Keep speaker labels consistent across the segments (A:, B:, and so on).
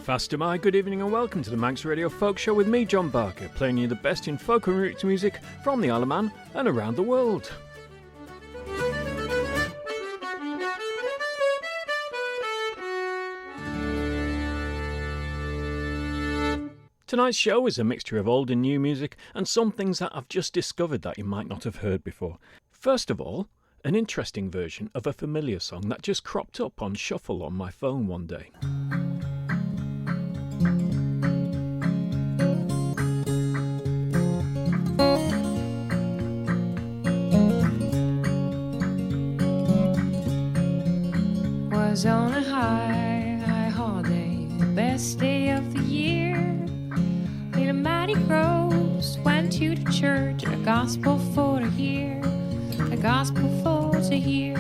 A: Fast am I, good evening and welcome to the Manx Radio Folk Show with me, John Barker, playing you the best in folk and roots music from the Isle of Man and around the world. Tonight's show is a mixture of old and new music and some things that I've just discovered that you might not have heard before. First of all, an interesting version of a familiar song that just cropped up on shuffle on my phone one day.
B: Was on a high holiday, the best day of the year. Little Matty Groves went to the church, a gospel for to hear, a gospel for to hear.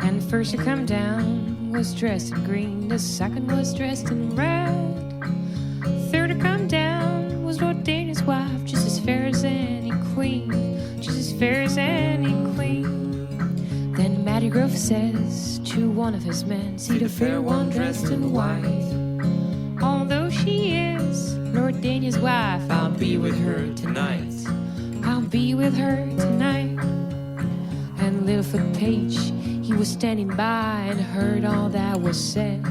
B: And the first to come down was dressed in green, the second was dressed in red. The third to come down was Lord Danish wife, just as fair as any queen, just as fair as any queen. Then Matty Grove says to one of his men, see the fair one dressed in white. Although she is Lord Daniel's wife, I'll be with her tonight. I'll be with her tonight. And Littlefoot Page, he was standing by and heard all that was said.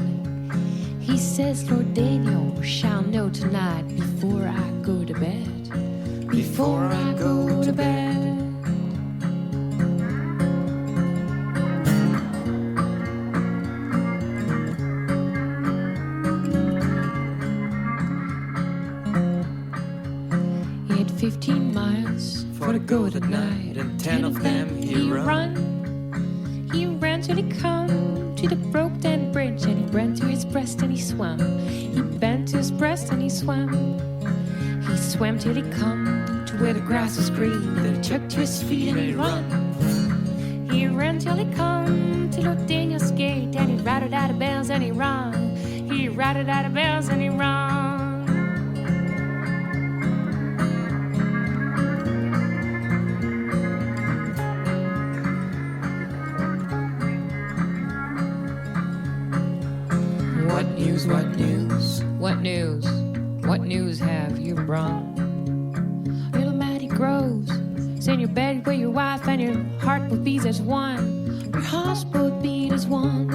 B: He says, Lord Daniel shall know tonight before I go to bed. Before I go to bed. He had 15 miles for to go that night, and 10 of them he run. He ran till he come to the broke down bridge, and he ran to his breast and he swam. He bent to his breast and he swam. He swam till he come to where the grass was green, then he took to his feet and he run. He ran till he come to Lord Daniel's gate, and he rattled out the bells and he run. He rattled out the bells and he run. What news, what news, what news, what news have you brought? Little Matty Groves, in your bed with your wife and your heart will beat as one. Your heart will beat as one.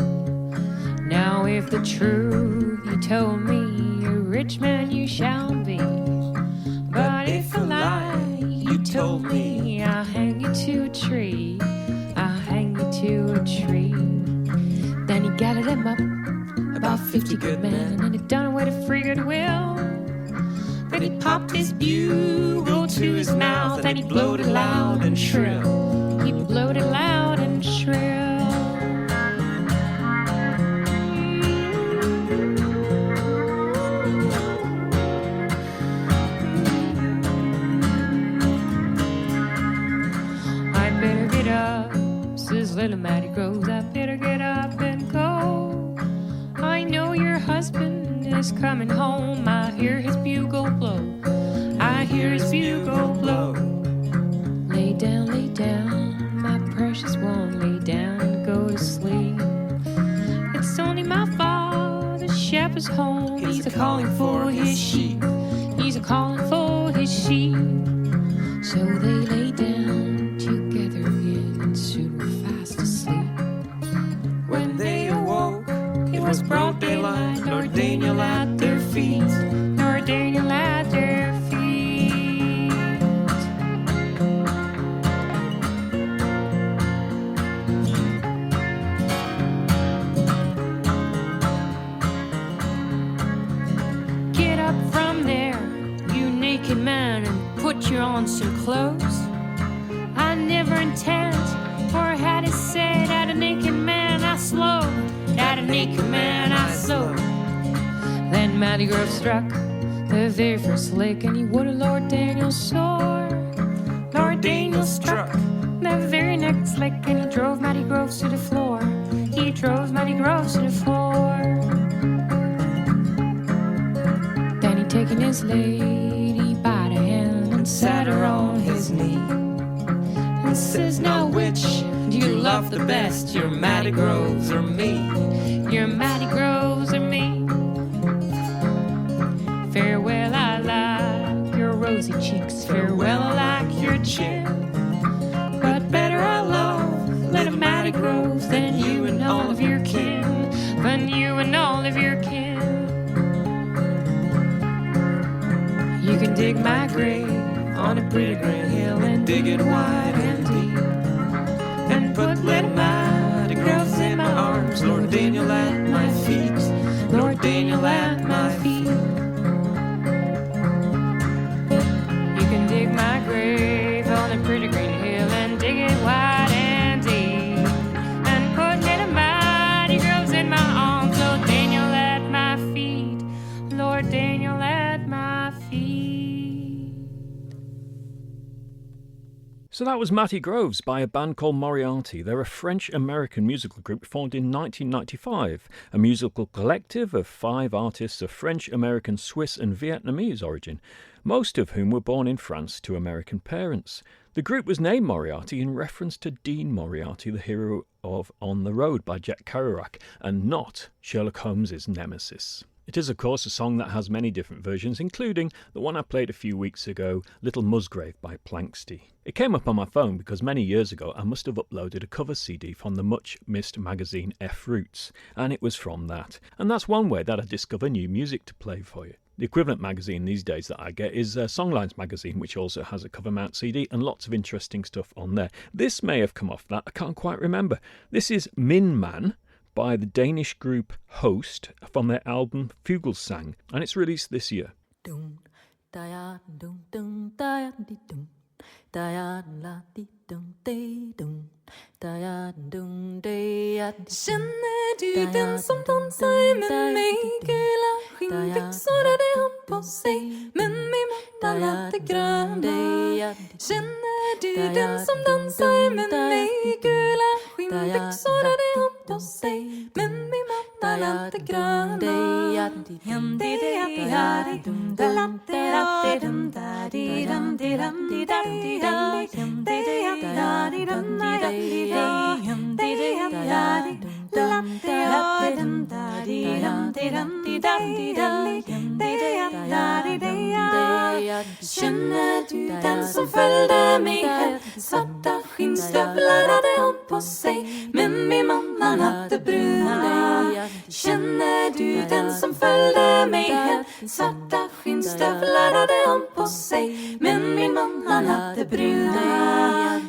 B: Now if the truth you told me, a rich man you shall be. But if a lie you told me, I'll hang you to a tree. I'll hang you to a tree. Then he gathered them up, about 50 good men, and he done away the free goodwill. Then he popped his bugle to his mouth, and he blowed it loud and shrill. He blowed it loud and shrill. I better get up, says little Matty Groves. I better get up and go. I know your husband is coming home. I hear his bugle blow. I hear his bugle blow. Lay down, my precious one. Lay down and go to sleep. It's only my father, shepherd's home. He's a-calling for his sheep. He's a-calling for his sheep. So they lay down together again and soon were fast asleep. When they awoke, it was broad daylight, Lord Daniel at their feet, Lord Daniel at their feet. Get up from there, you naked man, and put you on some clothes. I never intend, or had it said, that a naked man I slow. That a naked man I saw. Then Matty Grove struck the very first lick, and he would have Lord Daniel's sword. Lord Daniel struck the very next lick, and he drove Matty Groves to the floor. He drove Matty Groves to the floor. Then he taken his lady by the hand and sat her on his knee, and says, now which you love the best, your Matty Groves or me, your Matty Groves or me. Farewell, I like your rosy cheeks, farewell, I like your chin, but better I love little Matty Groves than you and all of your kin, than you and all of your kin. You can dig my grave on a pretty green hill and dig it wide and deep, and put little Matty Groves in my arms, Lord Daniel at my feet, Lord Daniel at my feet. You can dig my grave on a pretty green hill and dig it wide and deep, and put little Matty Groves in my arms, Lord Daniel at my feet, Lord Daniel at my feet.
A: So that was Matty Groves by a band called Moriarty. They're a French-American musical group formed in 1995, a musical collective of 5 artists of French, American, Swiss and Vietnamese origin, most of whom were born in France to American parents. The group was named Moriarty in reference to Dean Moriarty, the hero of On the Road by Jack Kerouac, and not Sherlock Holmes's nemesis. It is, of course, a song that has many different versions, including the one I played a few weeks ago, Little Musgrave by Planxty. It came up on my phone because many years ago I must have uploaded a cover CD from the much-missed magazine F Roots, and it was from that. And that's one way that I discover new music to play for you. The equivalent magazine these days that I get is Songlines magazine, which also has a cover mount CD and lots of interesting stuff on there. This may have come off that, I can't quite remember. This is Min Man by the Danish group Host from their album Fuglesang, and it's released this year.
C: Känner du den som dansar med mig? Gula skinnbyxor hade han på sig, men min måndag lät gröna. Känner du den som dansar med mig? Gula skinnbyxor hade han på sig, men min måndag lät gröna. Känner du den som följde mig hem? Svarta skinnstövlar hade han på sig, men min man han hade bruna. Känner du den som följde mig hem? Svarta skinnstövlar hade han på sig, men min man han hade bruna.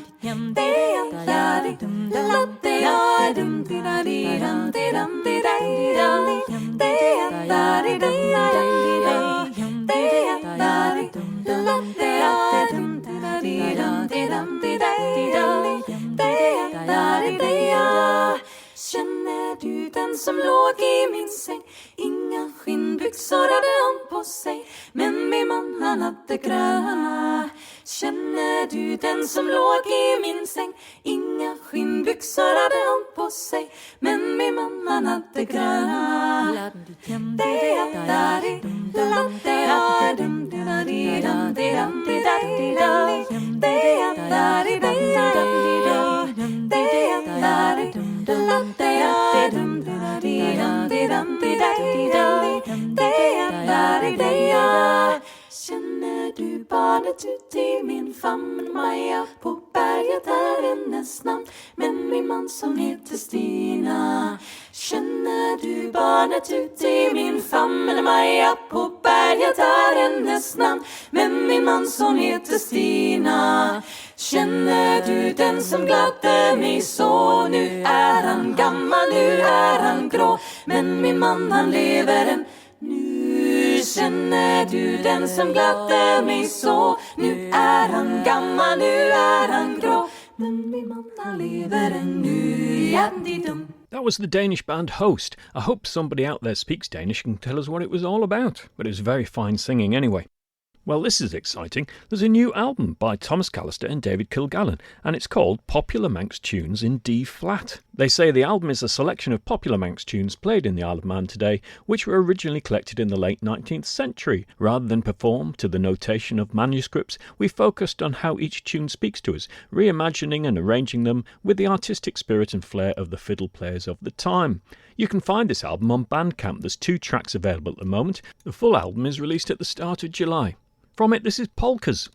C: Känner du den som låg i min säng? Inga skinnbyxor hade han på sig, men min man han hade gröna. Känner du den som låg i min säng? Inga skinnbyxor hade han på sig, men min man han hade gröna. Känner du barnet ut i min famn? Maja på berget är hennes namn, men min man som heter Stina. Känner du barnet ut i min famn? Maja på berget är hennes namn, men min man som heter Stina. Känner du den som gladde mig så? Nu är han gammal, nu är han grå, men min man han lever än. Nu känner du den som gladde mig så? Nu är han gammal, nu är han grå, men min man han lever ännu. Jaddidum.
A: That was the Danish band Host. I hope somebody out there speaks Danish and can tell us what it was all about. But it was very fine singing anyway. Well, this is exciting. There's a new album by Thomas Callister and David Kilgallon, and it's called Popular Manx Tunes in D-flat. They say the album is a selection of popular Manx tunes played in the Isle of Man today, which were originally collected in the late 19th century. Rather than perform to the notation of manuscripts, we focused on how each tune speaks to us, reimagining and arranging them with the artistic spirit and flair of the fiddle players of the time. You can find this album on Bandcamp. There's 2 tracks available at the moment. The full album is released at the start of July. From it, this is Polkas.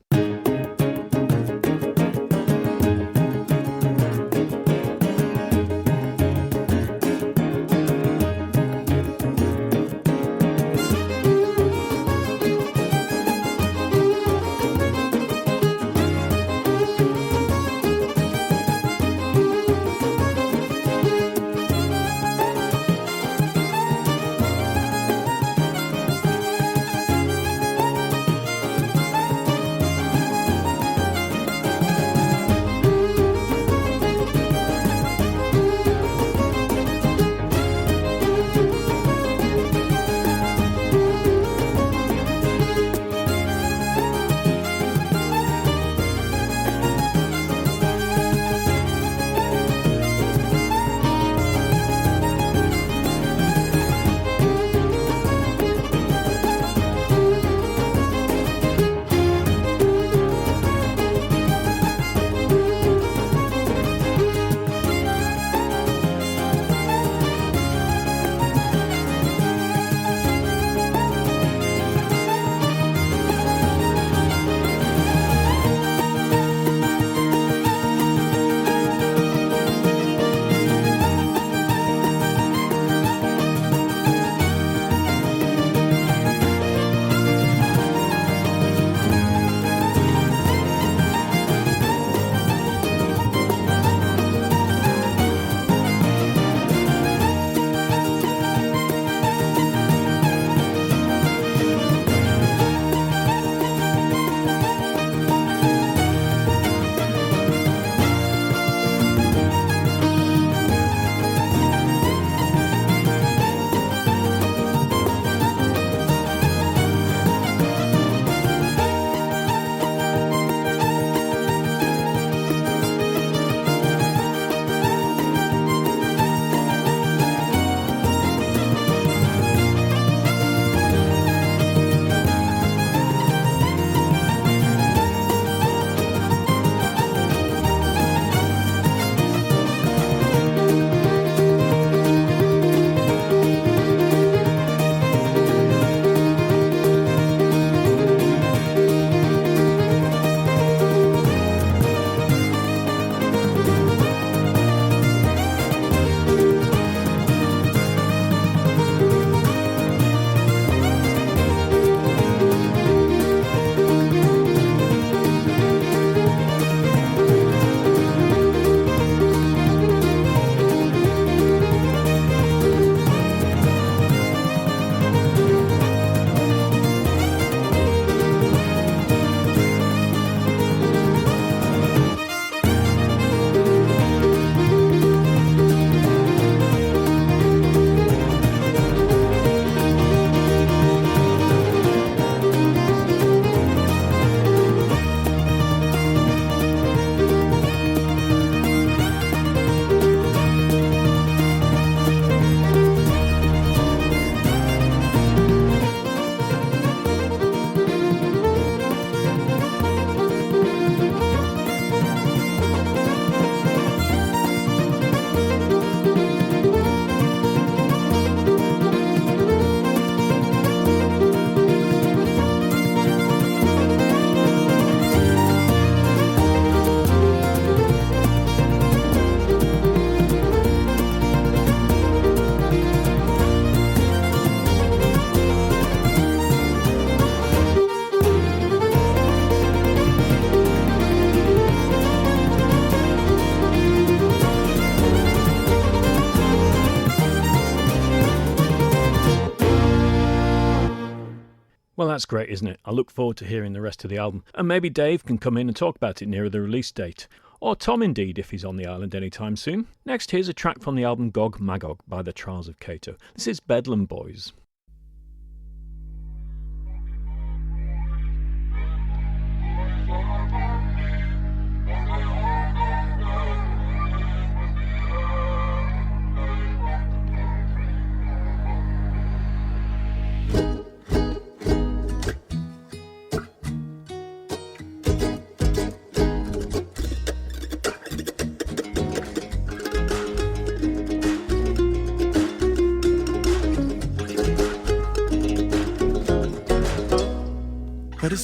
A: Well, that's great, isn't it? I look forward to hearing the rest of the album. And maybe Dave can come in and talk about it nearer the release date. Or Tom, indeed, if he's on the island anytime soon. Next, here's a track from the album Gog Magog by the Trials of Cato. This is Bedlam Boys.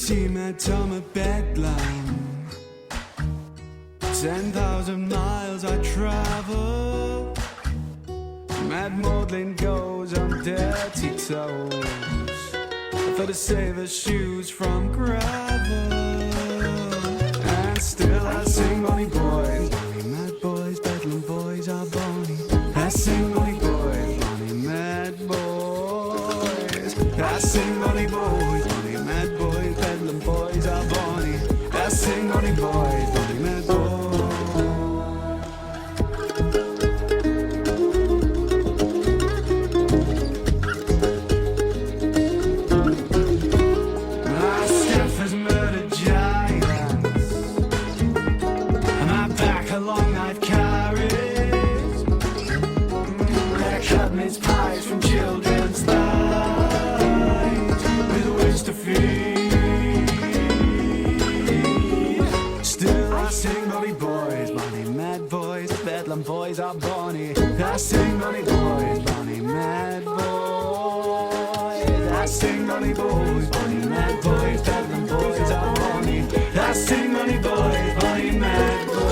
D: time tomme bedlam. 10,000 miles I travel. Mad Maudlin goes on dirty toes for to save her shoes from gravel. And still I sing Bonnie Boys, Bonnie Mad Boys, Bedlam Boys are Bonnie. I sing Bonnie Boys, Bonnie Mad Boys. I sing Bonnie Boys, Bonnie Mad Boys, Bedlam Boys are Bonnie. I sing Bonnie Boys, Bonnie Mad Boys. Boys are Bonnie. I sing Bonnie Boys, Bonnie Mad Boys. I sing Bonnie Boys, Bonnie Mad Boys. Bedlam Boys are Bonnie. I sing Bonnie Boys, Bonnie Mad Boys.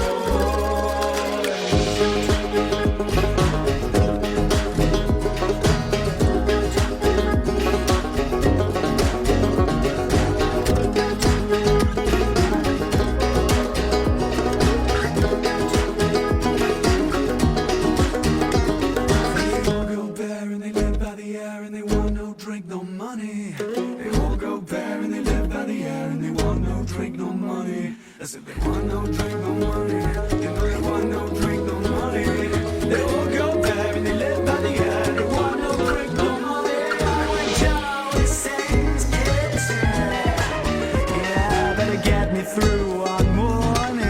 D: I said they want no drink, no money. You know they want no drink, no money. They all go there and they live by the air. They want no drink, no money. When Joey sings it's yeah, better get me through one morning.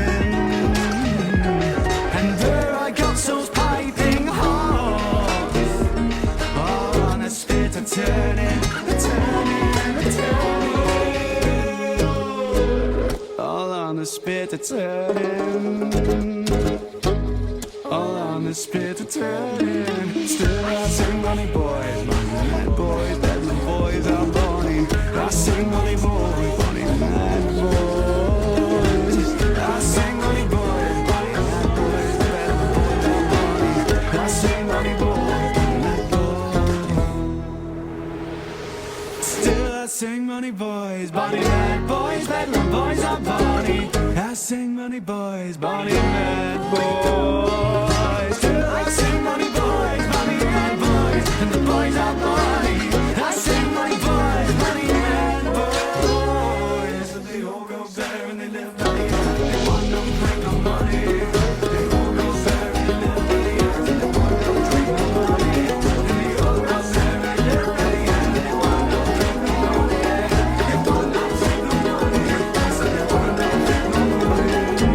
D: And there I got souls piping hot. All on a spit and turning, turning, turning. On the spit a turning, all on the spit a turning. Still I sing Bonnie Boys, Bonnie Mad Boys, Bedlam Boys are Bonnie. I sing Bonnie Boys, Bonnie Mad Boys. I sing Bonnie Boys, Bonnie Mad Boys, Bedlam Boys are Bonnie. I sing Bonnie Boys, Bonnie Mad Boys. Still I sing Bonnie Boys, Bonnie Mad Boys, Bedlam Boys are Bonnie. I sing Bonnie Boys, Bonnie Mad Boys. Still I sing Bonnie Boys, Bonnie Mad Boys, and the boys are Bonnie. I sing Bonnie Boys, Bonnie Mad Boys. And they all go there and they live by the end. They want no drink, no money. They all go there and they live by the end. They want no drink, no money. And they all go there and they live by the end. They want no drink, no money. They want no drink, no money. So they want no drink, no money.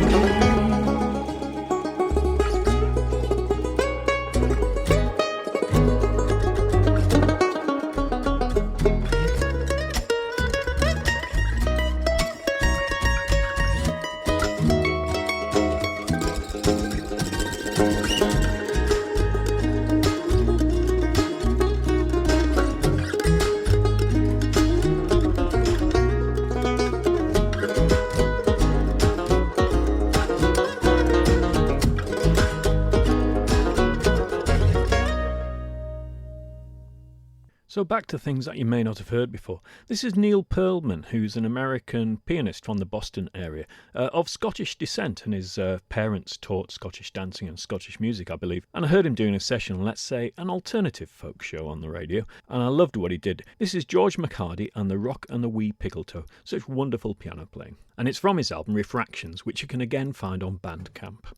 A: So back to things that you may not have heard before. This is Neil Pearlman, who's an American pianist from the Boston area, of Scottish descent, and his parents taught Scottish dancing and Scottish music, I believe. And I heard him doing a session on, let's say, an alternative folk show on the radio, and I loved what he did. This is George McHardy and the Rock and the Wee Pickletoe, such wonderful piano playing. And it's from his album Refractions, which you can again find on Bandcamp.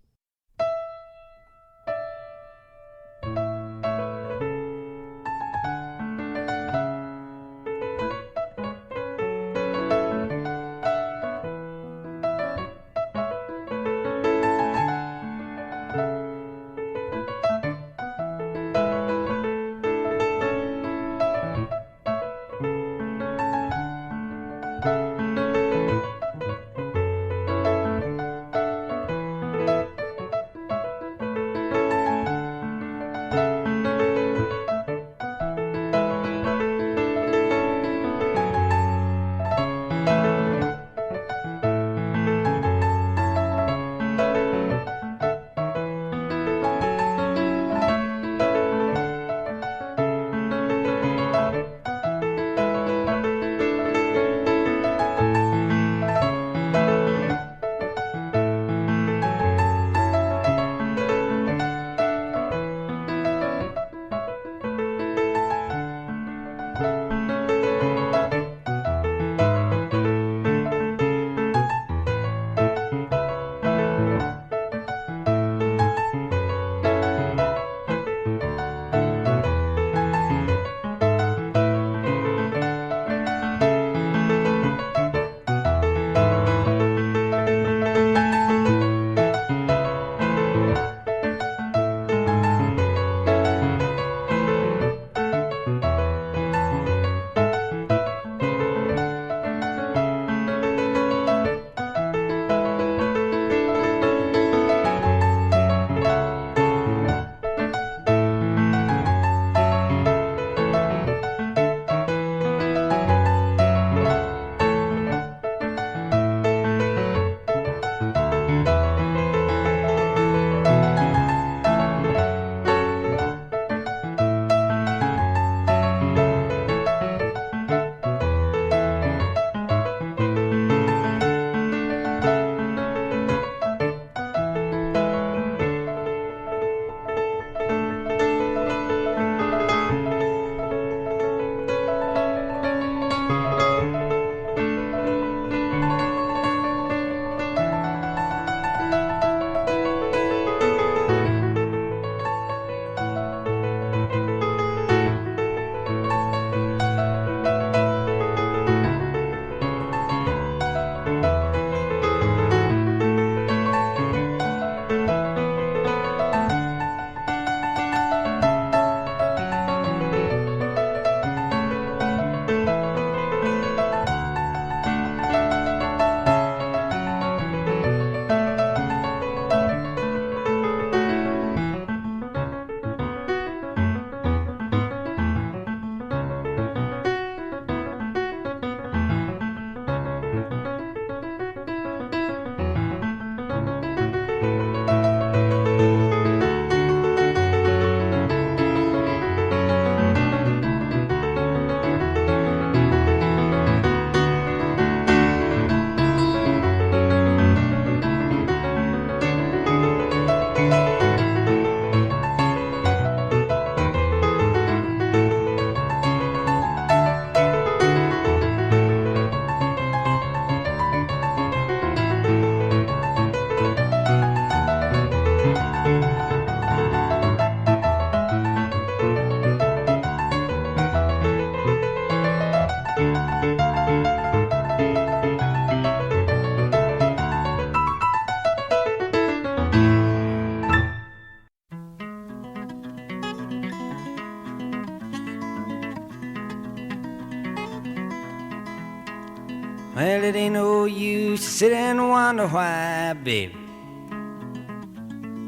E: Well, it ain't no use to sit and wonder why, baby.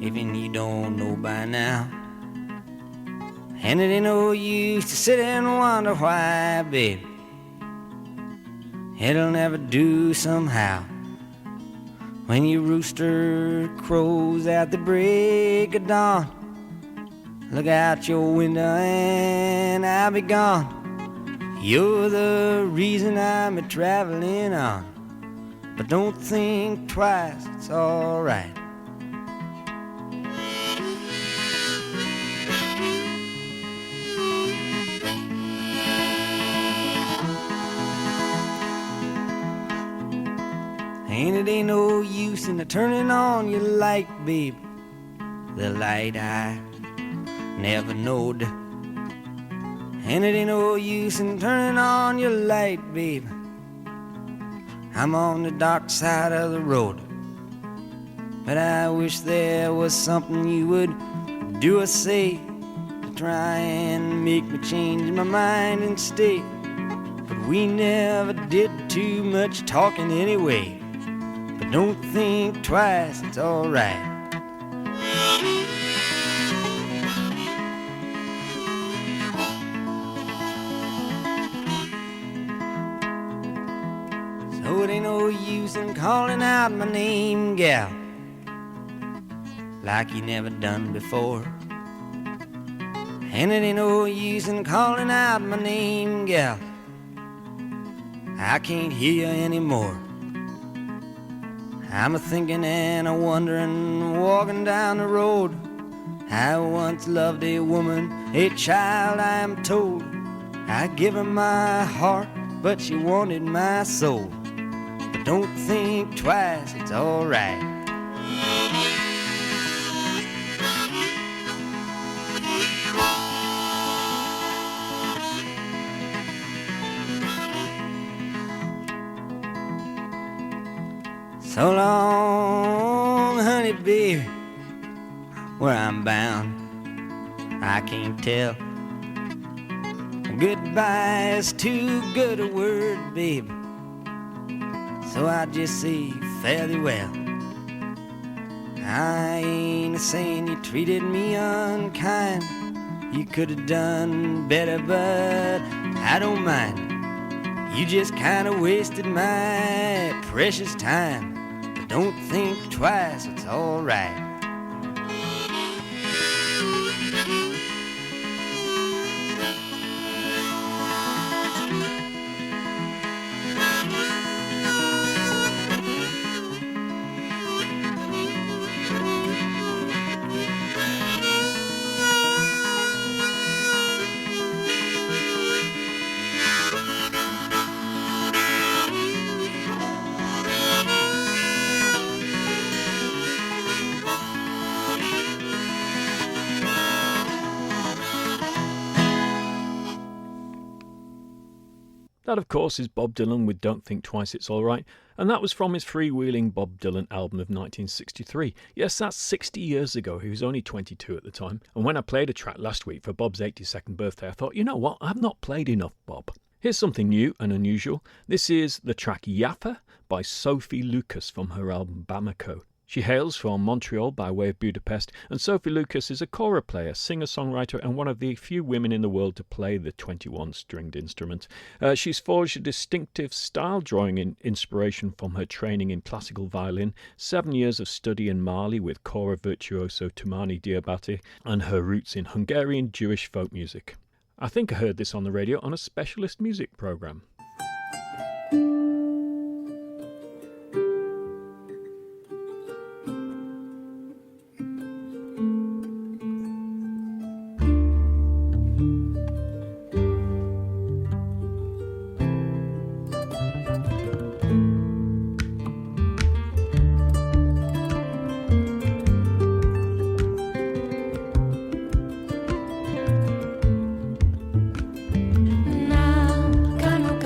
E: Even you don't know by now. And it ain't no use to sit and wonder why, baby. It'll never do somehow. When your rooster crows at the break of dawn, look out your window and I'll be gone. You're the reason I'm a-traveling on. But don't think twice, it's alright. And it ain't no use in turning on your light, babe. The light I never knowed. And it ain't no use in turning on your light, babe. I'm on the dark side of the road. But I wish there was something you would do or say to try and make me change my mind and stay. But we never did too much talking anyway. But don't think twice, it's alright. So it ain't no use in calling out my name, gal, like you never done before. And it ain't no use in calling out my name, gal, I can't hear you anymore. I'm a-thinking and a-wondering, walking down the road. I once loved a woman, a child I am told. I give her my heart, but she wanted my soul. But don't think twice, it's alright. So long, honey, baby, where I'm bound, I can't tell. Goodbye is too good a word, baby, so I just say fare thee well. I ain't saying you treated me unkind. You could have done better, but I don't mind. You just kind of wasted my precious time. Don't think twice, it's alright.
A: That, of course, is Bob Dylan with Don't Think Twice It's Alright, and that was from his freewheeling Bob Dylan album of 1963. Yes, that's 60 years ago. He was only 22 at the time. And when I played a track last week for Bob's 82nd birthday, I thought, you know what, I've not played enough Bob. Here's something new and unusual. This is the track Yaffa by Sophie Lucas from her album Bamako. She hails from Montreal by way of Budapest, and Sophie Lucas is a kora player, singer-songwriter, and one of the few women in the world to play the 21-stringed instrument. She's forged a distinctive style, drawing in inspiration from her training in classical violin, 7 years of study in Mali with kora virtuoso Tumani Diabate, and her roots in Hungarian Jewish folk music. I think I heard this on the radio on a specialist music programme.
C: Na kanu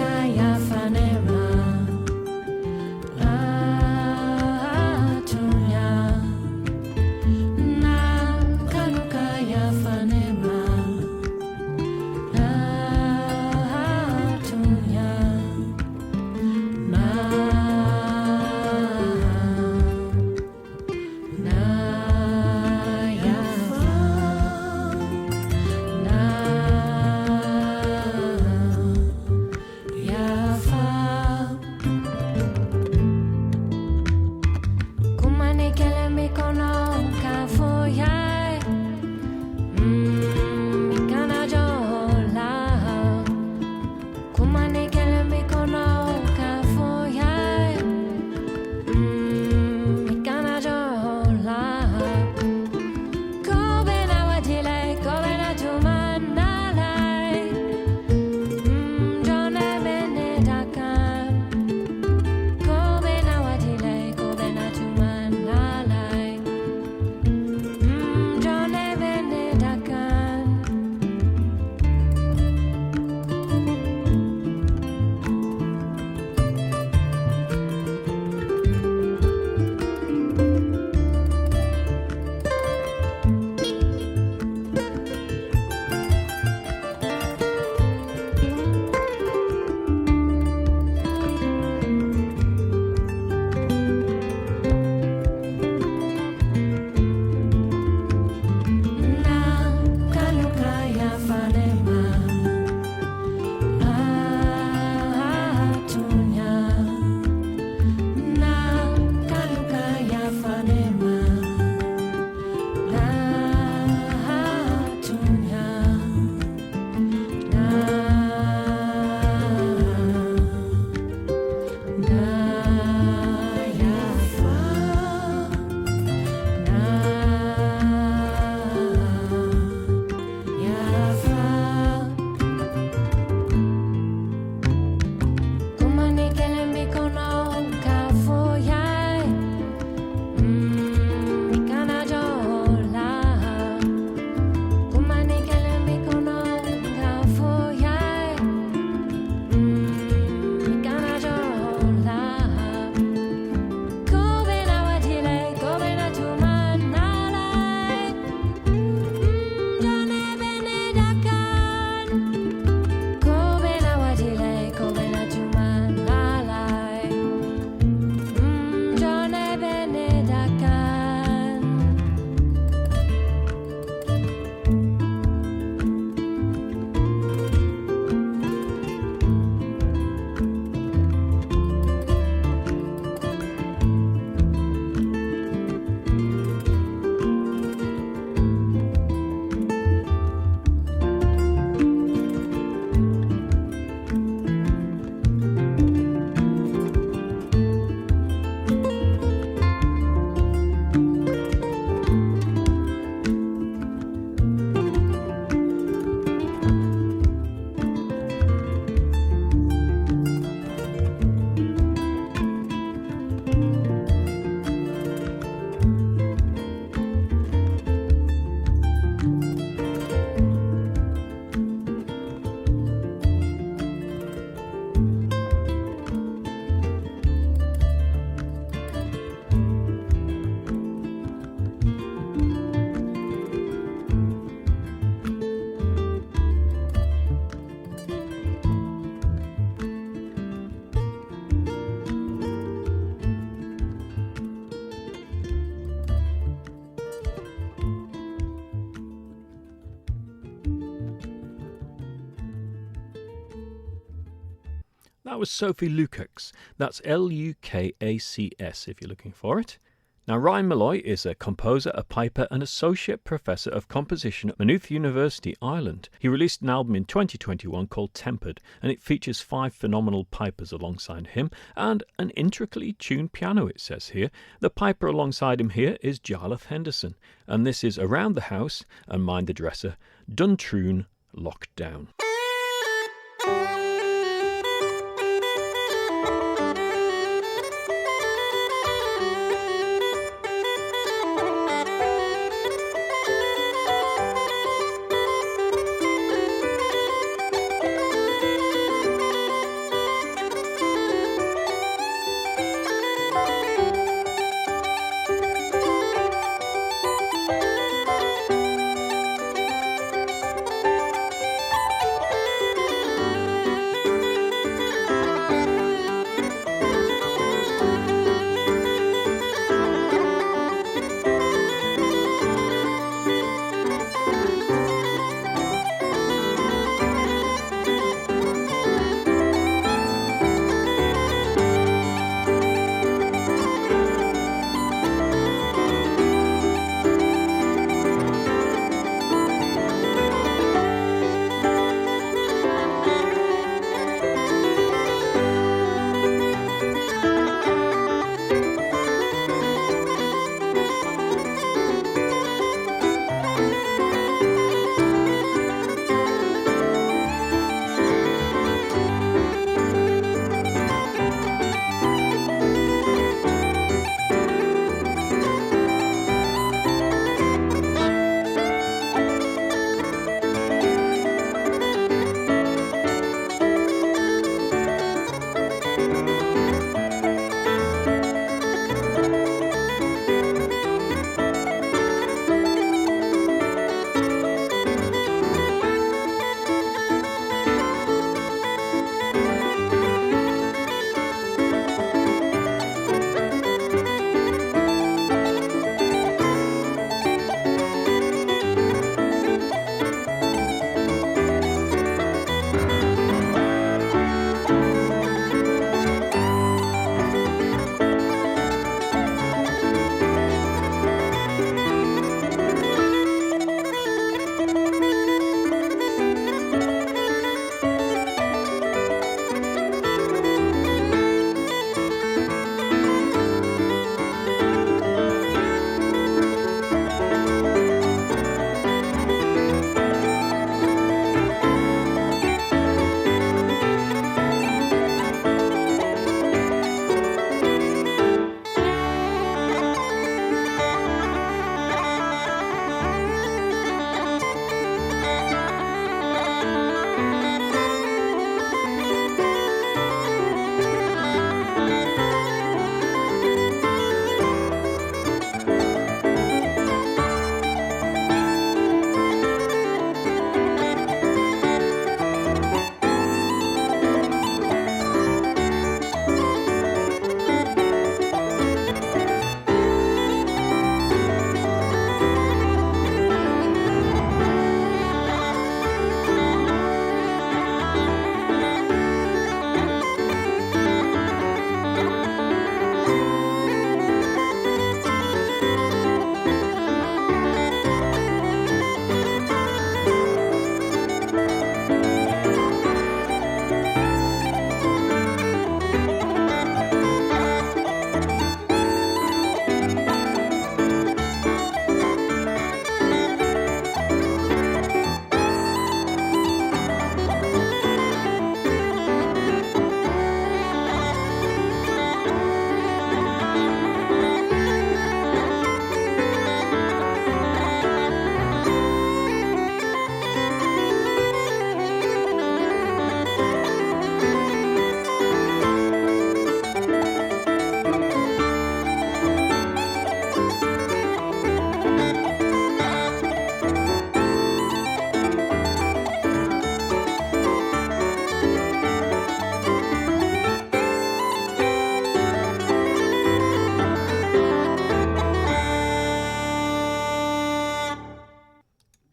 A: That was Sophie Lukacs. That's Lukacs if you're looking for it. Now, Ryan Malloy is a composer, a piper, and associate professor of composition at Maynooth University, Ireland. He released an album in 2021 called Tempered, and it features 5 phenomenal pipers alongside him and an intricately tuned piano, it says here. The piper alongside him here is Jarlath Henderson, and this is Around the House and Mind the Dresser, Duntroon Locked Down.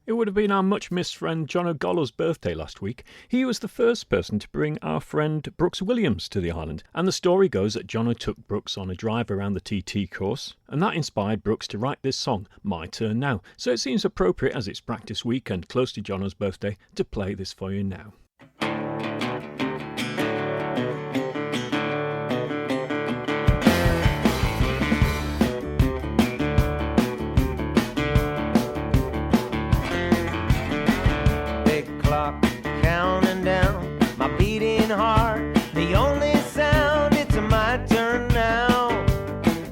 A: It would have been our much-missed friend John O'Gallow's birthday last week. He was the first person to bring our friend Brooks Williams to the island, and the story goes that Jono took Brooks on a drive around the TT course, and that inspired Brooks to write this song, My Turn Now. So it seems appropriate, as it's practice week and close to Jono's birthday, to play this for you now.
E: Counting down my beating heart, the only sound, it's my turn now,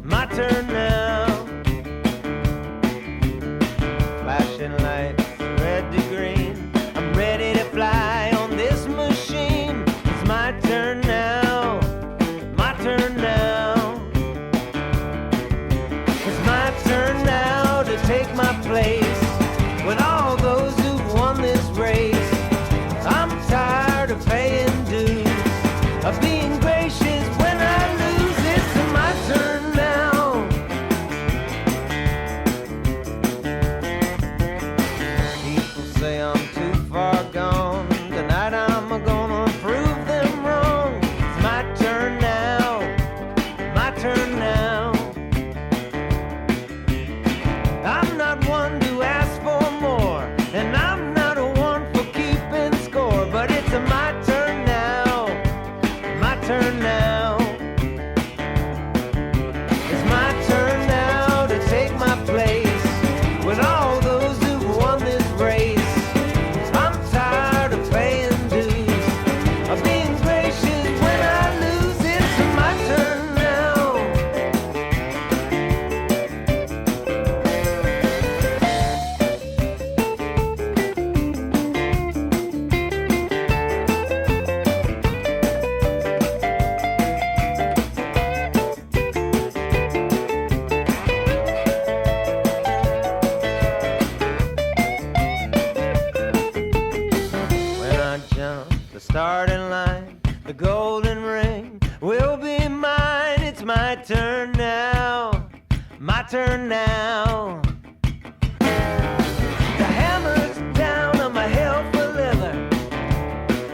E: my turn now. Flashing lights, red to green, I'm ready to fly on this machine. It's my turn now, my turn now. It's my turn now to take my place with all those who've won this race. I'm tired of paying dues, of being gracious when I lose. It's my turn now. People say I'm too far gone. Tonight I'm gonna prove them wrong. It's my turn now, my turn now. I'm not one to ask for more, and I'm not a one for keeping score, but it's my turn now, my turn now. It's my turn now to take my place with all those who've won this race. I'm tired of paying dues, of being gracious when I lose. It's my turn now. When I jump the starting line, the golden ring will be mine. It's my turn now, my turn now. The hammer's down on my hell for leather.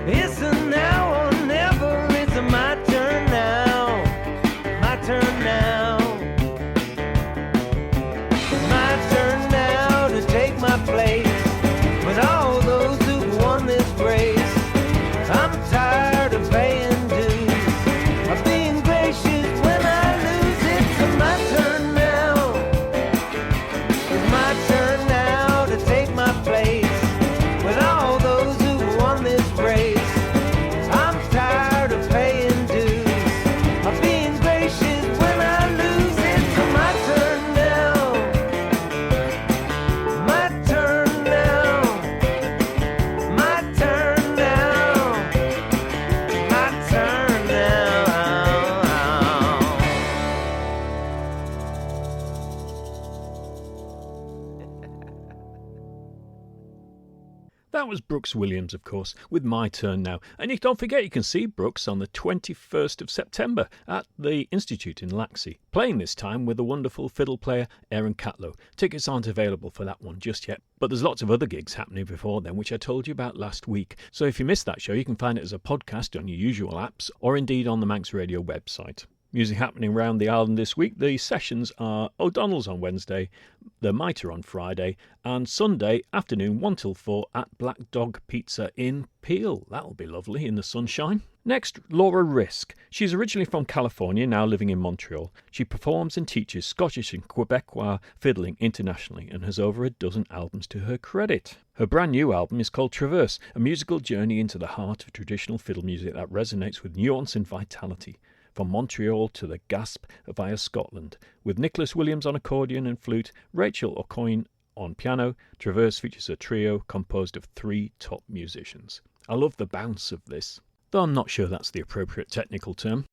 E: It's a now or never. It's my turn now, my turn now. It's my turn now to take my place with all those who've won this race. I'm tired of paying dues, of being gracious when I lose. It's my turn now. It's my turn now to take my place with all those who've won this race. I'm tired of paying dues, of being gracious when I lose. It's my turn now, my turn now, my turn now, my turn now.
A: That was Brooks Williams, of course, with My Turn Now. And don't forget, you can see Brooks on the 21st of September at the Institute in Laxey, playing this time with the wonderful fiddle player Aaron Catlow. Tickets aren't available for that one just yet, but there's lots of other gigs happening before then, which I told you about last week. So if you missed that show, you can find it as a podcast on your usual apps, or indeed on the Manx Radio website. Music happening around the island this week. The sessions are O'Donnell's on Wednesday, the Mitre on Friday, and Sunday afternoon 1 till 4 at Black Dog Pizza in Peel. That'll be lovely in the sunshine. Next, Laura Risk. She's originally from California, now living in Montreal. She performs and teaches Scottish and Quebecois fiddling internationally and has over a dozen albums to her credit. Her brand new album is called Traverse, a musical journey into the heart of traditional fiddle music that resonates with nuance and vitality. From Montreal to the Gasp via Scotland, with Nicholas Williams on accordion and flute, Rachel O'Coin on piano. Traverse features a trio composed of 3 top musicians. I love the bounce of this, though I'm not sure that's the appropriate technical term.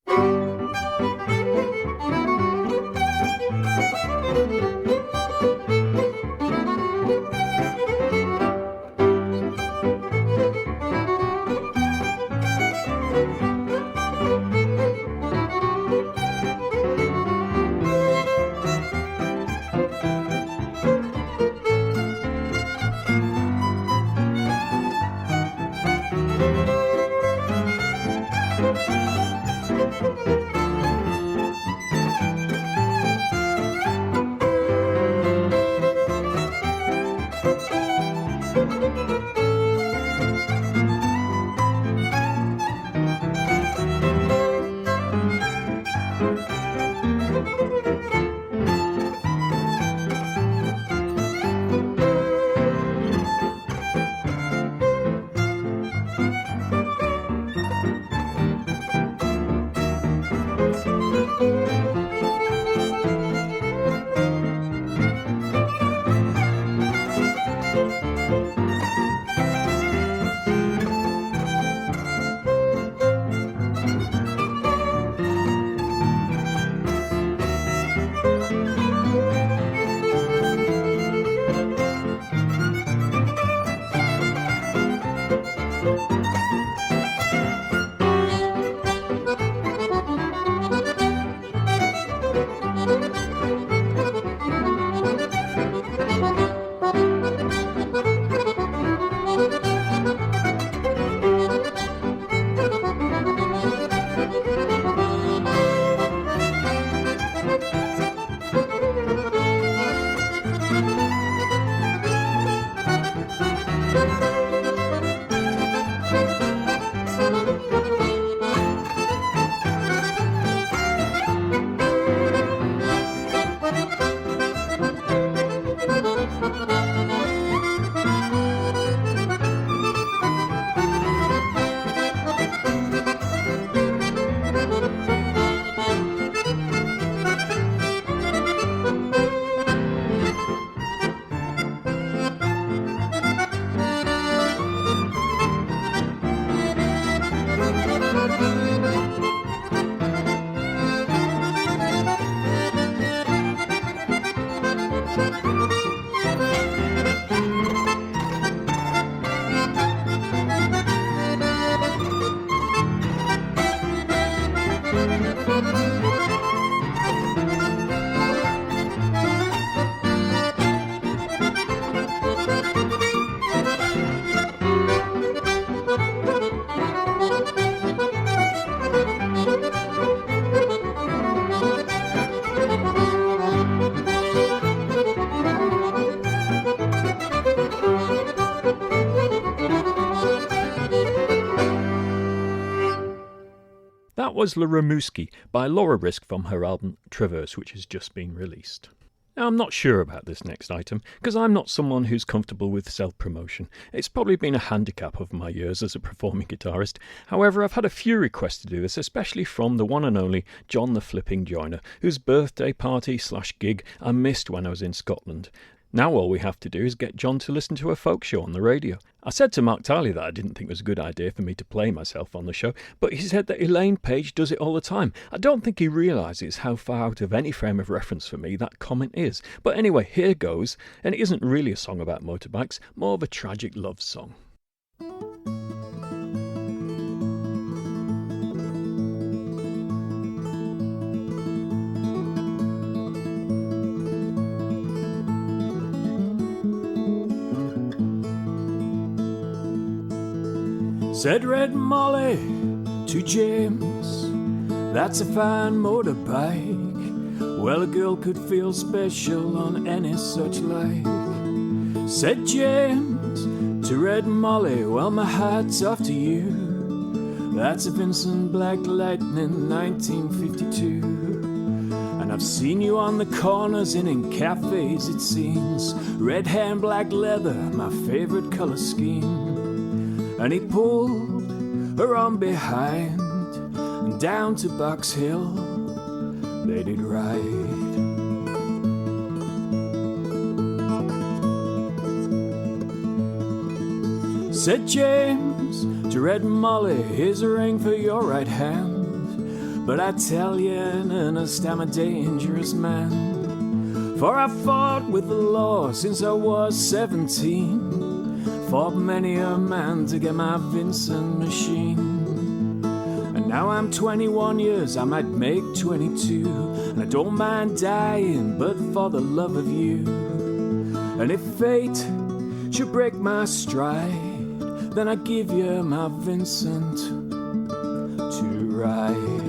A: That was La Rimouski by Laura Brisk from her album Traverse, which has just been released. Now, I'm not sure about this next item, because I'm not someone who's comfortable with self-promotion. It's probably been a handicap of my years as a performing guitarist. However, I've had a few requests to do this, especially from the one and only John the Flipping Joiner, whose birthday party/gig I missed when I was in Scotland. Now all we have to do is get John to listen to a folk show on the radio. I said to Mark Tiley that I didn't think it was a good idea for me to play myself on the show, but he said that Elaine Page does it all the time. I don't think he realises how far out of any frame of reference for me that comment is. But anyway, here goes, and it isn't really a song about motorbikes, more of a tragic love song.
D: Said Red Molly to James, that's a fine motorbike. Well, a girl could feel special on any such like. Said James to Red Molly, well, my hat's off to you. That's a Vincent Black Lightning 1952. And I've seen you on the corners and in cafes, it seems. Red hair and black leather, my favorite color scheme. And he pulled her on behind, and down to Box Hill they did ride. Said James to Red Molly, here's a ring for your right hand. But I tell you, in earnest, I'm a dangerous man. For I fought with the law since I was 17. Fought many a man to get my Vincent machine. And now I'm 21 years, I might make 22. And I don't mind dying, but for the love of you. And if fate should break my stride, then I give you my Vincent to ride.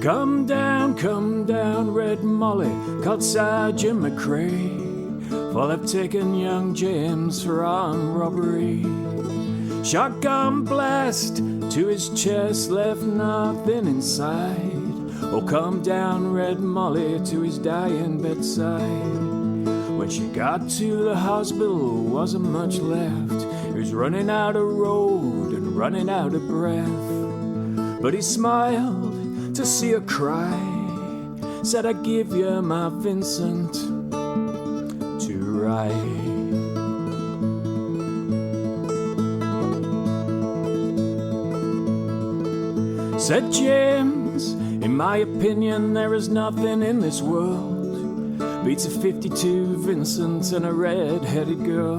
A: Come down, Red Molly, called Sergeant McCrae, for they've taken young James for armed robbery. Shotgun blast to his chest, left nothing inside. Oh, come down, Red Molly, to his dying bedside. When she got to the hospital, wasn't much left. He was running out of road and running out of breath. But he smiled to see her cry, said, I give you my Vincent to write. Said James, in my opinion, there is nothing in this world beats a 52 Vincent and a red-headed girl.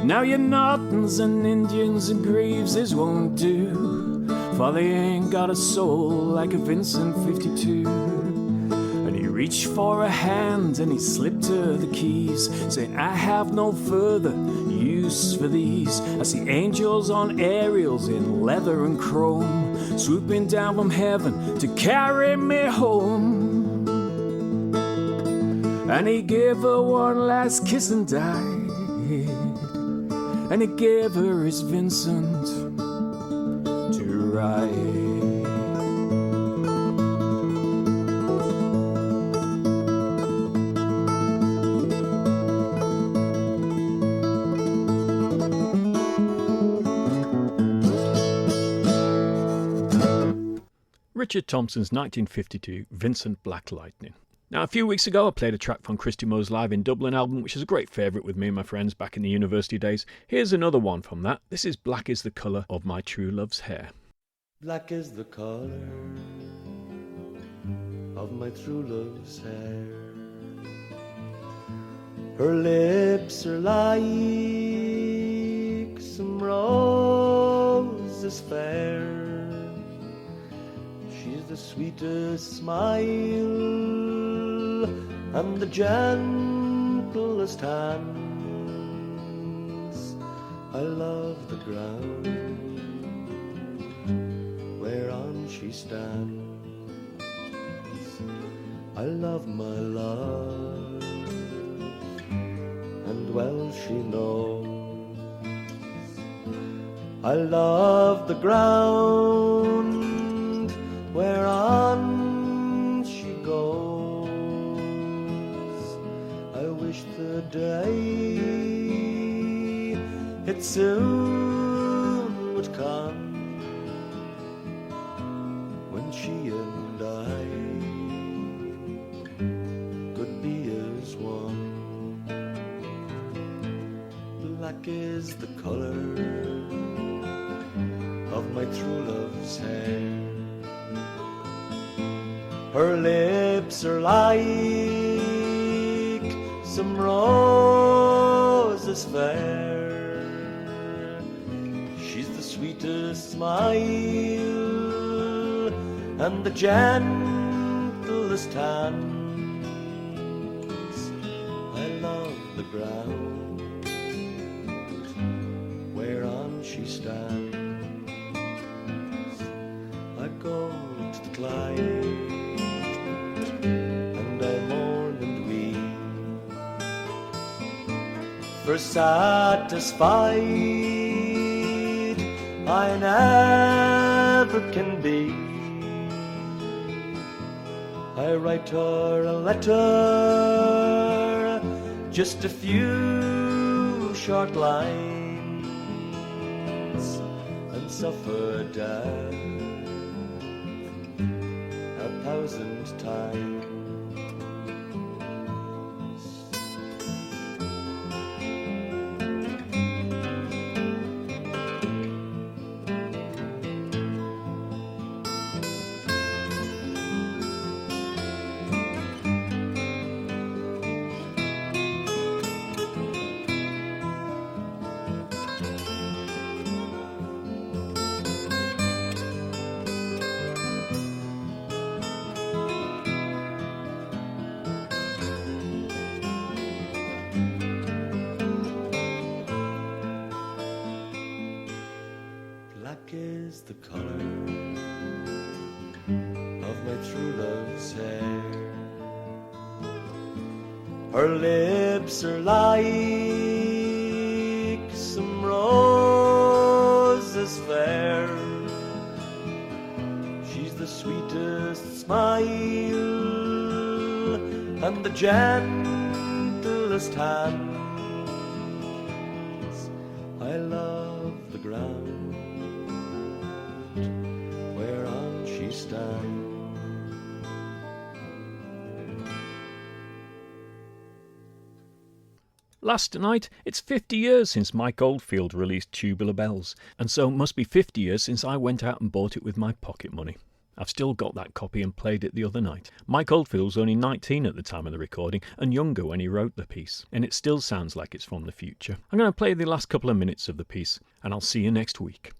A: Now your Nortons and Indians and Greaveses won't do, for they ain't got a soul like a Vincent 52. And he reached for a hand and he slipped her the keys, saying, I have no further use for these. I see angels on aerials in leather and chrome, swooping down from heaven to carry me home. And he gave her one last kiss and died, and he gave her his Vincent to write. Richard Thompson's 1952 Vincent Black Lightning. Now, a few weeks ago I played a track from Christy Moore's Live in Dublin album, which is a great favourite with me and my friends back in the university days. Here's another one from that. This is Black is the Colour of My True Love's Hair.
F: Black is the colour of my true love's hair. Her lips are like some roses fair. She's the sweetest smile and the gentlest hands. I love the ground whereon she stands. I love my love, and well she knows. I love the ground whereon she goes. I wish the day it soon would come when she and I could be as one. Black is the colour of my true love's hair. Her lips are like some roses fair. She's the sweetest smile and the gentlest hands. I love the ground whereon she stands. I go to the Clyde and I mourn and weep, for satisfied I never can be. I write her a letter, just a few short lines, and suffer death 1,000 times. Black is the colour of my through love's hair. Her lips are like some roses fair. She's the sweetest smile and the gentlest hands. I love the ground whereon she stands.
A: Last night, it's 50 years since Mike Oldfield released Tubular Bells, and so it must be 50 years since I went out and bought it with my pocket money. I've still got that copy and played it the other night. Mike Oldfield was only 19 at the time of the recording and younger when he wrote the piece, and it still sounds like it's from the future. I'm going to play the last couple of minutes of the piece, and I'll see you next week.